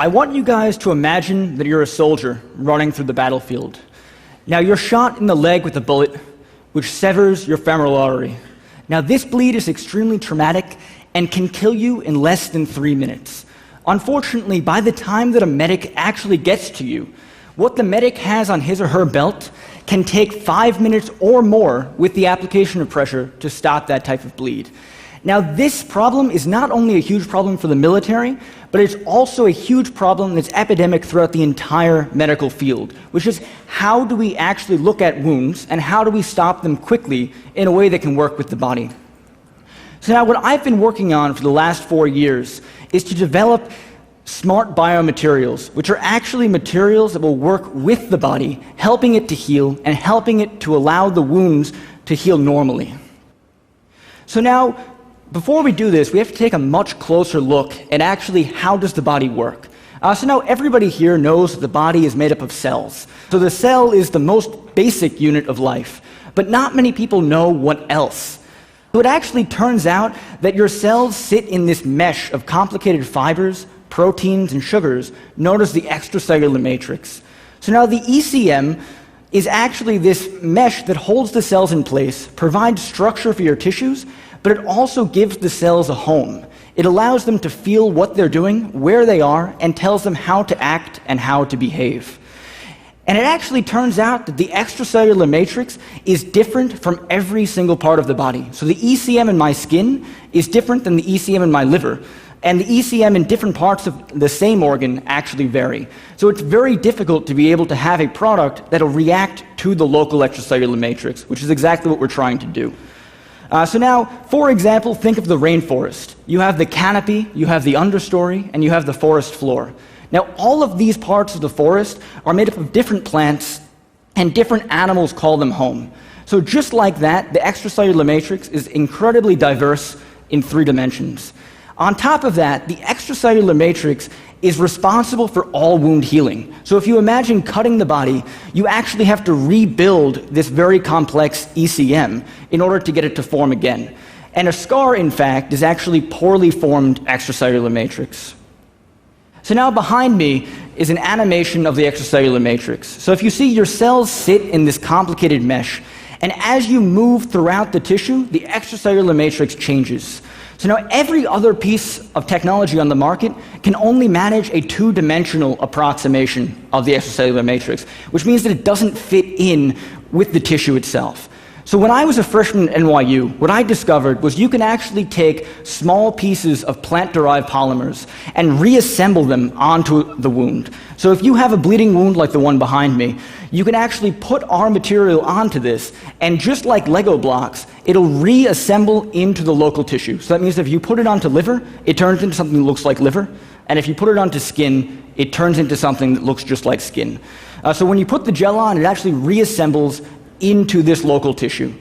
I want you guys to imagine that you're a soldier running through the battlefield. Now, you're shot in the leg with a bullet, which severs your femoral artery. Now, this bleed is extremely traumatic and can kill you in less than 3 minutes. Unfortunately, by the time that a medic actually gets to you, what the medic has on his or her belt can take 5 minutes or more with the application of pressure to stop that type of bleed. Now, this problem is not only a huge problem for the military, but it's also a huge problem that's epidemic throughout the entire medical field, which is how do we actually look at wounds and how do we stop them quickly in a way that can work with the body. So now what I've been working on for the last 4 years is to develop smart biomaterials, which are actually materials that will work with the body, helping it to heal and helping it to allow the wounds to heal normally. So now, before we do this, we have to take a much closer look at actually how does the body work. So now everybody here knows that the body is made up of cells. So the cell is the most basic unit of life, but not many people know what else. So it actually turns out that your cells sit in this mesh of complicated fibers, proteins, and sugars known as the extracellular matrix. So now the ECM is actually this mesh that holds the cells in place, provides structure for your tissues, but it also gives the cells a home. It allows them to feel what they're doing, where they are, and tells them how to act and how to behave. And it actually turns out that the extracellular matrix is different from every single part of the body. So the ECM in my skin is different than the ECM in my liver. And the ECM in different parts of the same organ actually vary. So it's very difficult to be able to have a product that'll react to the local extracellular matrix, which is exactly what we're trying to do. So now, for example, think of the rainforest. You have the canopy, you have the understory, and you have the forest floor. Now, all of these parts of the forest are made up of different plants, and different animals call them home. So just like that, the extracellular matrix is incredibly diverse in 3 dimensions. On top of that, the extracellular matrix is responsible for all wound healing. So if you imagine cutting the body, you actually have to rebuild this very complex ECM in order to get it to form again. And a scar, in fact, is actually poorly formed extracellular matrix. So now behind me is an animation of the extracellular matrix. So if you see, your cells sit in this complicated mesh, and as you move throughout the tissue, the extracellular matrix changes. So now every other piece of technology on the market can only manage a 2-dimensional approximation of the extracellular matrix, which means that it doesn't fit in with the tissue itself. So when I was a freshman at NYU, what I discovered was you can actually take small pieces of plant-derived polymers and reassemble them onto the wound. So if you have a bleeding wound like the one behind me, you can actually put our material onto this, and just like Lego blocks, it'll reassemble into the local tissue. So that means if you put it onto liver, it turns into something that looks like liver, and if you put it onto skin, it turns into something that looks just like skin. So when you put the gel on, it actually reassembles into this local tissue.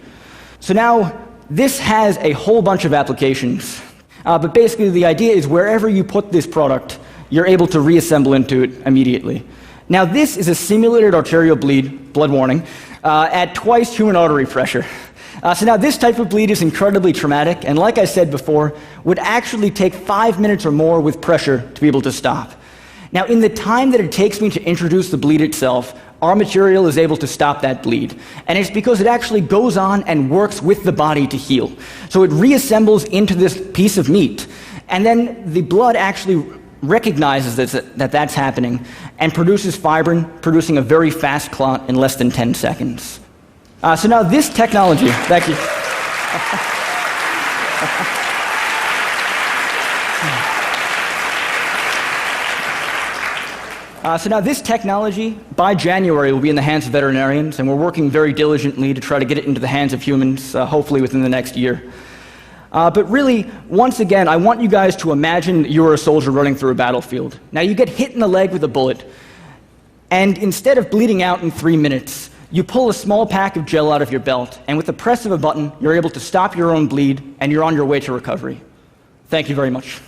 So now, this has a whole bunch of applications, but basically the idea is wherever you put this product, you're able to reassemble into it immediately. Now this is a simulated arterial bleed, blood warning, at twice human artery pressure. So now this type of bleed is incredibly traumatic, and like I said before, would actually take 5 minutes or more with pressure to be able to stop. Now in the time that it takes me to introduce the bleed itself, our material is able to stop that bleed. And it's because it actually goes on and works with the body to heal. So it reassembles into this piece of meat, and then the blood actually recognizes that that's happening and produces fibrin, producing a very fast clot in less than 10 seconds. So now this technology, thank you. So now this technology, by January, will be in the hands of veterinarians, and we're working very diligently to try to get it into the hands of humans, hopefully within the next year. But really, once again, I want you guys to imagine that you're a soldier running through a battlefield. Now you get hit in the leg with a bullet, and instead of bleeding out in 3 minutes, you pull a small pack of gel out of your belt, and with the press of a button, you're able to stop your own bleed, and you're on your way to recovery. Thank you very much.